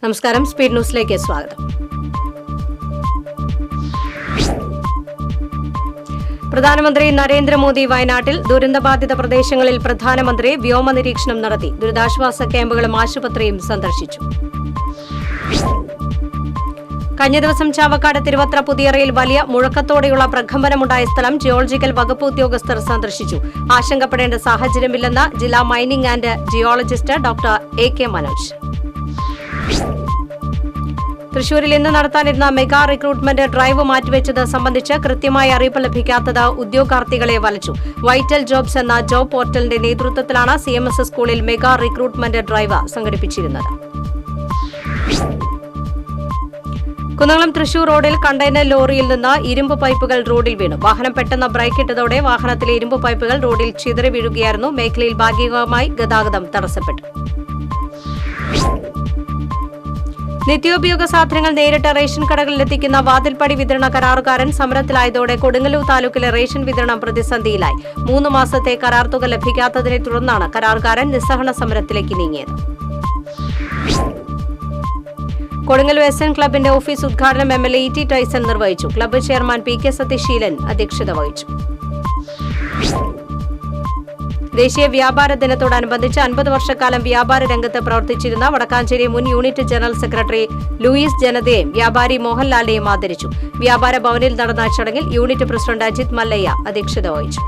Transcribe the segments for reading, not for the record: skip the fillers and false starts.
നമസ്കാരം, സ്പീഡ് ന്യൂസിലേക്ക് സ്വാഗതം. പ്രധാനമന്ത്രി നരേന്ദ്രമോദി വയനാട്ടിൽ ദുരന്തബാധിത പ്രദേശങ്ങളിൽ പ്രധാനമന്ത്രി വ്യോമ നിരീക്ഷണം നടത്തി. ദുരിതാശ്വാസ ക്യാമ്പുകളും ആശുപത്രിയും സന്ദർശിച്ചു. കഴിഞ്ഞ ദിവസം ചാവക്കാട് തിരുവത്ര പുതിയറയിൽ വലിയ മുഴക്കത്തോടെയുള്ള പ്രകമ്പനമുണ്ടായ സ്ഥലം ജിയോളജിക്കൽ വകുപ്പ് ഉദ്യോഗസ്ഥർ സന്ദർശിച്ചു. ആശങ്കപ്പെടേണ്ട സാഹചര്യമില്ലെന്ന് ജില്ലാ mining and geologist doctor AK Manoj. തൃശൂരിൽ ഇന്ന് നടത്താനിരുന്ന മെഗാ റിക്രൂട്ട്മെന്റ് ഡ്രൈവ് മാറ്റിവെച്ചത് സംബന്ധിച്ച് കൃത്യമായ അറിയിപ്പ് ലഭിക്കാത്തത് ഉദ്യോഗാർത്ഥികളെ വലച്ചു. വൈറ്റൽ ജോബ്സ് എന്ന ജോബ് പോർട്ടലിന്റെ നേതൃത്വത്തിലാണ് CMS സ്കൂളിൽ മെഗാ റിക്രൂട്ട്മെന്റ് ഡ്രൈവ് സംഘടിപ്പിച്ചിരുന്നത്. കുന്നംകുളം തൃശൂർ റോഡിൽ കണ്ടെയ്നർ ലോറിയിൽ നിന്ന് ഇരുമ്പ് പൈപ്പുകൾ റോഡിൽ വീണു. വാഹനം പെട്ടെന്ന് ബ്രേക്കിട്ടതോടെ വാഹനത്തിലെ ഇരുമ്പ് പൈപ്പുകൾ റോഡിൽ ചിതറി വീഴുകയായിരുന്നു. മേഖലയിൽ ഭാഗികമായി ഗതാഗതം തടസ്സപ്പെട്ടു. നിത്യോപയോഗ സാധനങ്ങൾ നേരിട്ട് റേഷൻ കടകളിൽ എത്തിക്കുന്ന വാതിൽപ്പടി വിതരണ കരാറുകാരൻ സമരത്തിലായതോടെ കൊടുങ്ങല്ലൂർ താലൂക്കിലെ റേഷൻ വിതരണം പ്രതിസന്ധിയിലായി. 3 മാസത്തെ കരാർ തുക ലഭിക്കാത്തതിനെ തുടർന്നാണ് കരാറുകാരൻ നിസ്സഹരണ സമരത്തിലേക്ക് നീങ്ങിയത്. കൊടുങ്ങല്ലൂർ SN ക്ലബിന്റെ ഓഫീസ് ഉദ്ഘാടനം MLA E.T. ടൈസൺ നിർവഹിച്ചു. ക്ലബ്ബ് ചെയർമാൻ PK സത്യശീലൻ അധ്യക്ഷത വഹിച്ചു. ദേശീയ വ്യാപാര ദിനത്തോടനുബന്ധിച്ച് 50 വർഷക്കാലം വ്യാപാര രംഗത്ത് പ്രവർത്തിച്ചിരുന്ന വടക്കാഞ്ചേരി മുൻ യൂണിറ്റ് ജനറൽ സെക്രട്ടറി ലൂയിസ് ജനതയെയും വ്യാപാരി മോഹൻലാലിനെയും ആദരിച്ചു. വ്യാപാര ഭവനിൽ നടന്ന ചടങ്ങിൽ യൂണിറ്റ് പ്രസിഡന്റ് അജിത് മല്ലയ്യ അധ്യക്ഷത വഹിച്ചു.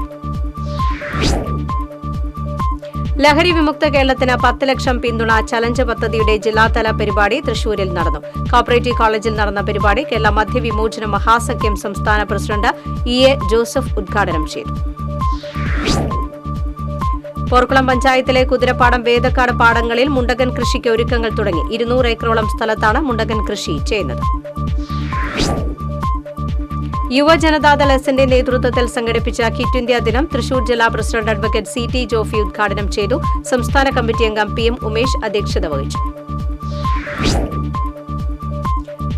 ലഹരി വിമുക്ത കേരളത്തിന് 10 ലക്ഷം പിന്തുണ ചലഞ്ച് പദ്ധതിയുടെ ജില്ലാതല പരിപാടി തൃശൂരിൽ നടന്നു. കോപ്പറേറ്റീവ് കോളേജിൽ നടന്ന പരിപാടി കേരള മദ്യവിമോചന മഹാസഖ്യം സംസ്ഥാന പ്രസിഡന്റ് EA ജോസഫ് ഉദ്ഘാടനം ചെയ്തു. പോർക്കുളം പഞ്ചായത്തിലെ കുതിരപ്പാടം വേദക്കാട് പാടങ്ങളിൽ മുണ്ടകൻ കൃഷിക്ക് ഒരുക്കങ്ങൾ തുടങ്ങി. 200 ഏക്കറോളം സ്ഥലത്താണ് മുണ്ടകൻ കൃഷി ചെയ്യുന്നത്. യുവജനതാദൾ എസിന്റെ നേതൃത്വത്തിൽ സംഘടിപ്പിച്ച കിറ്റ് ഇന്ത്യ ദിനം തൃശൂർ ജില്ലാ പ്രസിഡന്റ് അഡ്വക്കേറ്റ് CT ജോഫി ഉദ്ഘാടനം ചെയ്തു. സംസ്ഥാന കമ്മിറ്റി അംഗം PM ഉമേഷ് അധ്യക്ഷത വഹിച്ചു.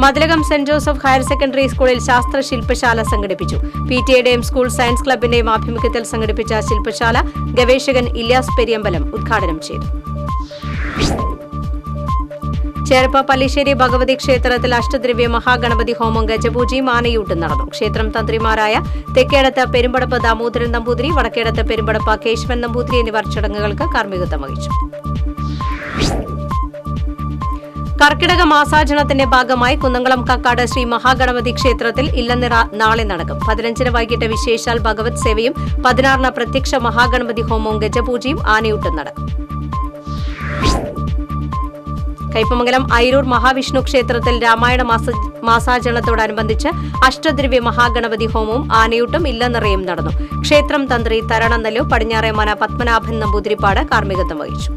Mathilakam saint Joseph higher secondary സ്കൂളിൽ ശാസ്ത്ര ശില്പശാല സംഘടിപ്പിച്ചു. PTA-യുടെയും സ്കൂൾ സയൻസ് ക്ലബിന്റെയും ആഭിമുഖ്യത്തിൽ സംഘടിപ്പിച്ച ശില്പശാല ഗവേഷകൻ ഇല്യാസ് പെരിയമ്പലം ഉദ്ഘാടനം ചെയ്തു. ചേർപ്പ പല്ലിശ്ശേരി ഭഗവതി ക്ഷേത്രത്തിൽ അഷ്ടദ്രവ്യ മഹാഗണപതി ഹോമം ഗജപൂജയും ആനയൂട്ടും നടന്നു. ക്ഷേത്രം തന്ത്രിമാരായ തെക്കേടത്ത് പെരുമ്പടപ്പ് ദാമോദരൻ നമ്പൂതിരി, വടക്കേടത്ത് പെരുമ്പടപ്പ് കേശവൻ നമ്പൂതിരി എന്നിവർ ചടങ്ങുകൾക്ക് കാർമ്മികത്വം വഹിച്ചു. കർക്കിടക മാസാചരണത്തിന്റെ ഭാഗമായി കുന്നംകുളം കക്കാട് ശ്രീ മഹാഗണപതി ക്ഷേത്രത്തിൽ ഇല്ലനിറ നാളെ നടക്കും. 15-ന് വൈകിട്ട് വിശേഷാൽ ഭഗവത് സേവയും 16-ന് പ്രത്യക്ഷ മഹാഗണപതി ഹോമവും ഗജപൂജയും ആനയൂട്ടും നടക്കും. കയ്പമംഗലം ഐരൂർ മഹാവിഷ്ണു ക്ഷേത്രത്തിൽ രാമായണ മാസാചരണത്തോടനുബന്ധിച്ച് അഷ്ടദ്രവ്യ മഹാഗണപതി ഹോമവും ആനയൂട്ടും ഇല്ലനിറയും നടന്നു. ക്ഷേത്രം തന്ത്രി തരണനല്ലു പടിഞ്ഞാറേമന പത്മനാഭൻ നമ്പൂതിരിപ്പാട് കാർമ്മികത്വം വഹിച്ചു.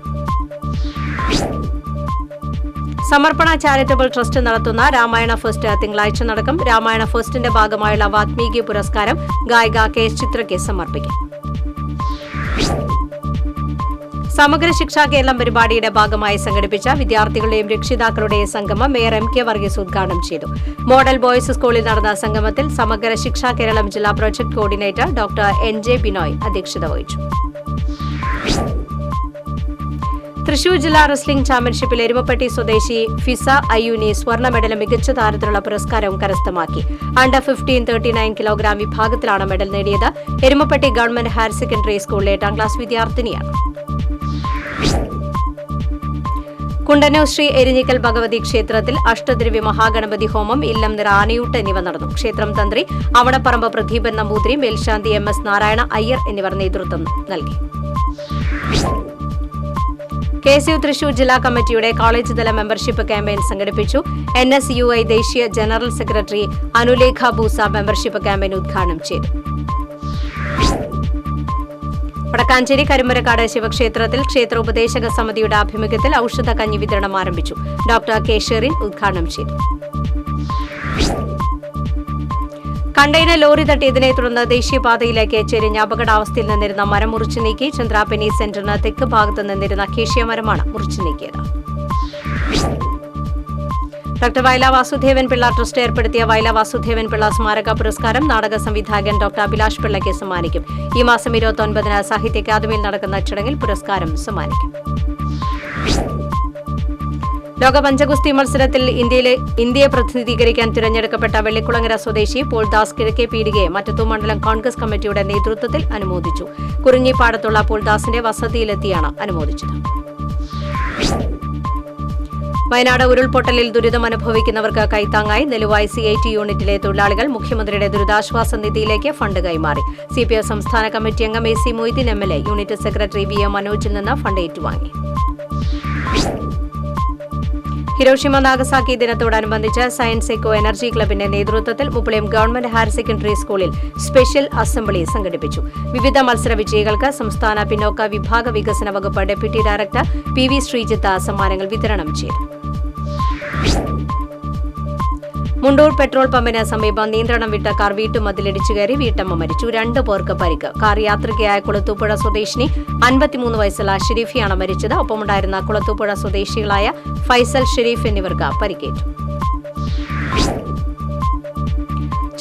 സമർപ്പണ ചാരിറ്റബിൾ ട്രസ്റ്റ് നടത്തുന്ന രാമായണ ഫെസ്റ്റ് തിങ്കളാഴ്ച നടക്കും. രാമായണ ഫെസ്റ്റിന്റെ ഭാഗമായുള്ള വാത്മീകി പുരസ്കാരം ഗായിക KS ചിത്രയ്ക്ക് സമർപ്പിക്കും. സമഗ്ര ശിക്ഷാ കേരളം പരിപാടിയുടെ ഭാഗമായി സംഘടിപ്പിച്ച വിദ്യാർത്ഥികളുടെയും രക്ഷിതാക്കളുടെയും സംഗമം മേയർ MK വർഗീസ് ഉദ്ഘാടനം ചെയ്തു. മോഡൽ ബോയ്സ് സ്കൂളിൽ നടന്ന സംഗമത്തിൽ സമഗ്ര ശിക്ഷാ കേരളം ജില്ലാ project coordinator doctor NJ Binoy അധ്യക്ഷത വഹിച്ചു. തൃശൂർ ജില്ലാ റെസ്ലിംഗ് ചാമ്പ്യൻഷിപ്പിൽ എരുമപ്പെട്ടി സ്വദേശി ഫിസ അയ്യൂനി സ്വർണ്ണ മെഡലും മികച്ച താരത്തിനുള്ള പുരസ്കാരവും കരസ്ഥമാക്കി. അണ്ടർ 15 39 കിലോഗ്രാം വിഭാഗത്തിലാണ് മെഡൽ നേടിയത്. എരുമപ്പെട്ടി ഗവൺമെന്റ് ഹയർ സെക്കൻഡറി സ്കൂളിലെ 8ാം ക്ലാസ് വിദ്യാർത്ഥിനിയാണ്. കുണ്ടന്നൂർ ശ്രീ എരിഞ്ഞിക്കൽ ഭഗവതി ക്ഷേത്രത്തിൽ അഷ്ടദ്രവ്യ മഹാഗണപതി ഹോമം, ഇല്ലം നിറ ആനയൂട്ട് എന്നിവ നടന്നു. ക്ഷേത്രം തന്ത്രി അവണപ്പറമ്പ് പ്രദീപൻ നമ്പൂതിരി, മേൽശാന്തി MS നാരായണ അയ്യർ എന്നിവർ നേതൃത്വം നൽകി. KSU തൃശൂർ ജില്ലാ കമ്മിറ്റിയുടെ കോളേജ് തല മെമ്പർഷിപ്പ് ക്യാമ്പയിൻ സംഘടിപ്പിച്ചു. NSUI ദേശീയ general secretary Anulekha Boosa membership campaign ഉദ്ഘാടനം ചെയ്തു. വടക്കാഞ്ചേരി കരുമരക്കാട് ശിവക്ഷേത്രത്തിൽ ക്ഷേത്ര ഉപദേശക സമിതിയുടെ ആഭിമുഖ്യത്തിൽ ഔഷധ കഞ്ഞി വിതരണം ആരംഭിച്ചു. Doctor K. ഷെറിൻ ഉദ്ഘാടനം ചെയ്തു. കണ്ടെയ്നർ ലോറി തട്ടിയതിനെ തുടർന്ന് ദേശീയപാതയിലേക്ക് ചെരിഞ്ഞ അപകടാവസ്ഥയിൽ നിന്നിരുന്ന മരം മുറിച്ചു നീക്കി. ചന്ദ്രാപിനി സെന്ററിന് തെക്ക് ഭാഗത്ത് നിന്നിരുന്ന അക്കേഷ്യ മരമാണ് മുറിച്ചു നീക്കിയത്. ഡോക്ടർ വയല വാസുദേവൻ പിള്ള ട്രസ്റ്റ് ഏർപ്പെടുത്തിയ വയല വാസുദേവൻ പിള്ള സ്മാരക പുരസ്കാരം നാടക സംവിധായകൻ ഡോക്ടർ അഭിലാഷ് പിള്ളയ്ക്ക് സമ്മാനിക്കും. ഈ മാസം 29-ന് സാഹിത്യ അക്കാദമിയിൽ നടക്കുന്ന ചടങ്ങിൽ പുരസ്കാരം സമ്മാനിക്കും. ലോക പഞ്ചഗുസ്തി മത്സരത്തിൽ ഇന്ത്യയെ പ്രതിനിധീകരിക്കാൻ തിരഞ്ഞെടുക്കപ്പെട്ട വെള്ളിക്കുളങ്ങര സ്വദേശി പോൾദാസ് കിഴക്കേ പീടികയെ മറ്റത്തൂർ മണ്ഡലം കോൺഗ്രസ് കമ്മിറ്റിയുടെ നേതൃത്വത്തിൽ അനുമോദിച്ചു. കുറിഞ്ഞിപ്പാടത്തുള്ള പോൾദാസിന്റെ വസതിയിലെത്തിയാണ് അനുമോദിച്ചത്. വയനാട് ഉരുൾപൊട്ടലിൽ ദുരിതമനുഭവിക്കുന്നവർക്ക് കൈത്താങ്ങായി നെല്ലുവായി CIT യൂണിറ്റിലെ തൊഴിലാളികൾ മുഖ്യമന്ത്രിയുടെ ദുരിതാശ്വാസ നിധിയിലേക്ക് ഫണ്ട് കൈമാറി. CPI സംസ്ഥാന കമ്മിറ്റി അംഗം AC Moideen MLA unit secretary VM മനോജിൽ നിന്ന് ഫണ്ട് ഏറ്റുവാങ്ങി. ഹിരോഷിമ നാഗസാക്കി ദിനത്തോടനുബന്ധിച്ച് സയൻസ് എക്കോ എനർജി ക്ലബിന്റെ നേതൃത്വത്തിൽ മുപ്പളയം ഗവൺമെന്റ് ഹയർ സെക്കൻഡറി സ്കൂളിൽ സ്പെഷ്യൽ അസംബ്ലി സംഘടിപ്പിച്ചു. വിവിധ മത്സര വിജയികൾക്ക് സംസ്ഥാന പിന്നോക്ക വിഭാഗ വികസന വകുപ്പ് ഡെപ്യൂട്ടി ഡയറക്ടർ PV ശ്രീജിത്ത് സമ്മാനങ്ങൾ വിതരണം ചെയ്തു. മുണ്ടൂർ പെട്രോൾ പമ്പിന് സമീപം നിയന്ത്രണം വിട്ട കാർ വീട്ടുമതിലിടിച്ചു കയറി വീട്ടമ്മ മരിച്ചു. 2 പേർക്ക് പരിക്ക്. കാർ യാത്രികയായ കുളത്തൂപ്പുഴ സ്വദേശിനി 53 വയസ്സുള്ള ഷെരീഫിയാണ് മരിച്ചത്. ഒപ്പമുണ്ടായിരുന്ന കുളത്തൂപ്പുഴ സ്വദേശികളായ ഫൈസൽ, ഷെരീഫ് എന്നിവർക്ക് പരിക്കേറ്റു.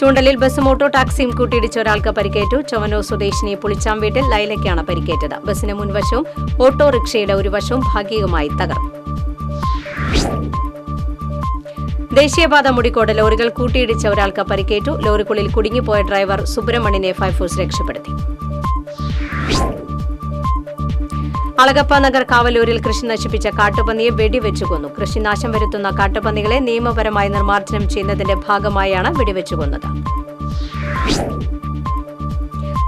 ചൂണ്ടലിൽ ബസും ഓട്ടോ ടാക്സിയും കൂട്ടിയിടിച്ച ഒരാൾക്ക് പരിക്കേറ്റു. ചൊവ്വന്നൂർ സ്വദേശിനി പുളിച്ചാംവീട്ടിൽ ലൈലയ്ക്കാണ് പരിക്കേറ്റത്. ബസിന് മുൻവശവും ഓട്ടോറിക്ഷയുടെ ഒരു വശവും ഭാഗികമായി തകർന്നു. ദേശീയപാത മുടിക്കോട് ലോറികൾ കൂട്ടിയിടിച്ച ഒരാൾക്ക് പരിക്കേറ്റു. ലോറിക്കുള്ളിൽ കുടുങ്ങിപ്പോയ ഡ്രൈവർ സുബ്രഹ്മണ്യനെ ഫയർഫോഴ്സ് രക്ഷപ്പെടുത്തി. അളഗപ്പ നഗർ കാവലൂരിൽ കൃഷി നശിപ്പിച്ച കാട്ടുപന്നിയെ വെടിവെച്ചു കൊന്നു. കൃഷിനാശം വരുത്തുന്ന കാട്ടുപന്നികളെ നിയമപരമായി നിർമ്മാർജ്ജനം ചെയ്യുന്നതിന്റെ ഭാഗമായാണ് വെടിവെച്ചു കൊന്നത്.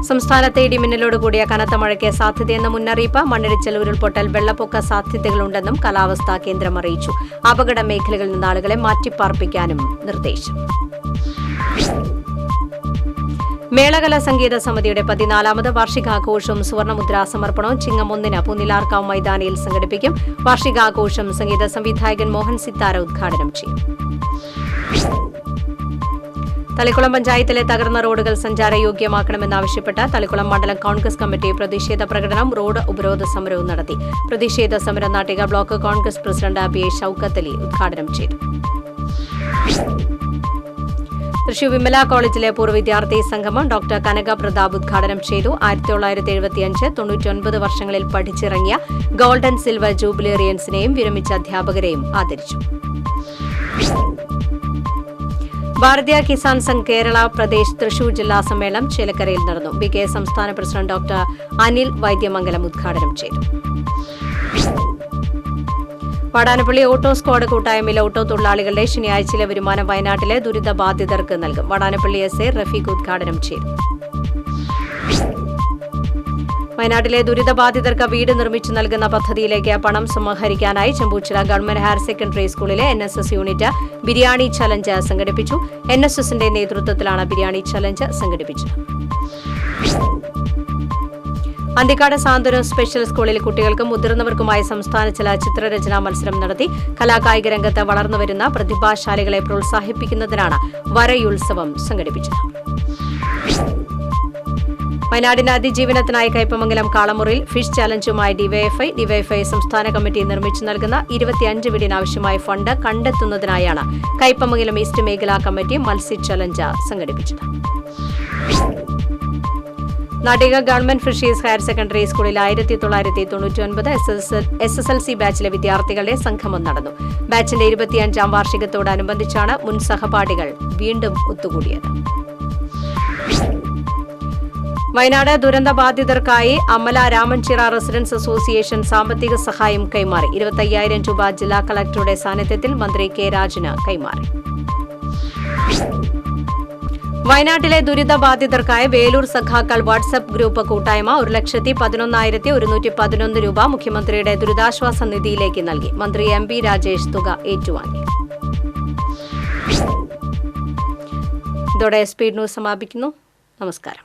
സംസ്ഥാനത്തെ ഇടിമിന്നലോട് കൂടിയ കനത്ത മഴയ്ക്ക് സാധ്യതയെന്ന മുന്നറിയിപ്പ്. മണ്ണിടിച്ചിൽ, ഉരുൾപൊട്ടൽ, വെള്ളപ്പൊക്ക സാധ്യതകളുണ്ടെന്നും കാലാവസ്ഥാ കേന്ദ്രം അറിയിച്ചു. അപകട മേഖലകളിൽ നിന്ന് ആളുകളെ മാറ്റിപ്പാർപ്പിക്കാനും നിർദ്ദേശം. മേളകല സംഗീത സമിതിയുടെ 14ാമത് വാർഷികാഘോഷവും സുവർണമുദ്രാ സമർപ്പണവും ചിങ്ങം 1 പൂനിലാർക്കാവ് മൈതാനിയിൽ സംഘടിപ്പിക്കും. വാർഷികാഘോഷം സംഗീത സംവിധായകൻ മോഹൻ സിത്താര ഉദ്ഘാടനം ചെയ്യും. തളിക്കുളം പഞ്ചായത്തിലെ തകർന്ന റോഡുകൾ സഞ്ചാരയോഗ്യമാക്കണമെന്നാവശ്യപ്പെട്ട് തളിക്കുളം മണ്ഡലം കോൺഗ്രസ് കമ്മിറ്റി പ്രതിഷേധ പ്രകടനം, റോഡ് ഉപരോധ സമരവും നടത്തി. പ്രതിഷേധ സമരം Nattika block Congress president PA Shoukath Ali ഉദ്ഘാടനം ചെയ്തു. തൃശൂർ വിമല കോളേജിലെ പൂർവ്വ വിദ്യാർത്ഥി സംഗമം ഡോക്ടർ കനക പ്രതാപ് ഉദ്ഘാടനം ചെയ്തു. 1975-99 വർഷങ്ങളിൽ പഠിച്ചിറങ്ങിയ ഗോൾഡൻ സിൽവർ ജൂബിലേറിയൻസിനെയും വിരമിച്ച അധ്യാപകരെയും ആദരിച്ചു. ഭാരതീയ കിസാൻ സംഘ് കേരള പ്രദേശ് തൃശൂർ ജില്ലാ സമ്മേളനം ചേലക്കരയിൽ നടന്നു. BK സംസ്ഥാന പ്രസിഡന്റ് ഡോക്ടർ അനിൽ വൈദ്യമംഗലം ഉദ്ഘാടനം ചെയ്തു. വാടാനപ്പള്ളി ഓട്ടോ സ്ക്വാഡ് കൂട്ടായ്മയിലെ ഓട്ടോ തൊഴിലാളികളുടെ ശനിയാഴ്ചയിലെ വരുമാനം വയനാട്ടിലെ ദുരിതബാധിതർക്ക് നൽകും. വാടാനപ്പള്ളി SA റഫീഖ് ഉദ്ഘാടനം ചെയ്തു. വയനാട്ടിലെ ദുരിതബാധിതർക്ക് വീട് നിർമ്മിച്ചു നൽകുന്ന പദ്ധതിയിലേക്ക് പണം സമാഹരിക്കാനായി ചെമ്പൂച്ചിറ ഗവൺമെന്റ് ഹയർ സെക്കൻഡറി സ്കൂളിലെ NSS യൂണിറ്റ് ബിരിയാണി ചലഞ്ച് സംഘടിപ്പിച്ചു. NSSന്റെ നേതൃത്വത്തിലാണ് ബിരിയാണി ചലഞ്ച് സംഘടിപ്പിച്ചത്. അന്തിക്കാട് സാന്ത്വനം സ്പെഷ്യൽ സ്കൂളിൽ കുട്ടികൾക്കും മുതിർന്നവർക്കുമായി സംസ്ഥാനതല ചിത്രരചനാ മത്സരം നടത്തി. കലാകായിക രംഗത്ത് വളർന്നുവരുന്ന പ്രതിഭാശാലികളെ പ്രോത്സാഹിപ്പിക്കുന്നതിനാണ് വരയുത്സവം സംഘടിപ്പിച്ചത്. വയനാടിന്റെ അതിജീവനത്തിനായി കയ്പമംഗലം കാളമുറിയിൽ ഫിഷ് ചാലഞ്ചുമായി ഡിവൈഎഫ്ഐ സംസ്ഥാന കമ്മിറ്റി നിർമ്മിച്ചു നൽകുന്ന 25 വീടിനാവശ്യമായ ഫണ്ട് കണ്ടെത്തുന്നതിനായാണ് കയ്പമംഗലം ഈസ്റ്റ് മേഖലാ കമ്മിറ്റി മത്സ്യ ചലഞ്ച് സംഘടിപ്പിച്ചത്. നാട്ടിക ഗവൺമെന്റ് ഫിഷീസ് ഹയർ സെക്കൻഡറി സ്കൂളിൽ 1999 SSLC ബാച്ചിലെ വിദ്യാർത്ഥികളുടെ സംഗമം നടന്നു. ബാച്ചിന്റെ 25ാം വാർഷികത്തോടനുബന്ധിച്ചാണ് മുൻ സഹപാഠികൾ വീണ്ടും ഒത്തുകൂടിയത്. വയനാട് ദുരന്തബാധിതർക്കായി അമല രാമൻചിറ റെസിഡൻസ് അസോസിയേഷൻ സാമ്പത്തിക സഹായം കൈമാറി. 25,000 രൂപ ജില്ലാ കളക്ടറുടെ സാന്നിധ്യത്തിൽ മന്ത്രി K രാജന് കൈമാറി. വയനാട്ടിലെ ദുരിതബാധിതർക്കായി വേലൂർ സഖാക്കൾ വാട്സ്ആപ്പ് ഗ്രൂപ്പ് കൂട്ടായ്മ 1,11,111 രൂപ മുഖ്യമന്ത്രിയുടെ ദുരിതാശ്വാസ നിധിയിലേക്ക് നൽകി. മന്ത്രി MP രാജേഷ് തുക ഏറ്റുവാങ്ങി. ഇതോടെ സ്പീഡ് ന്യൂസ് സമാപിക്കുന്നു. നമസ്കാരം.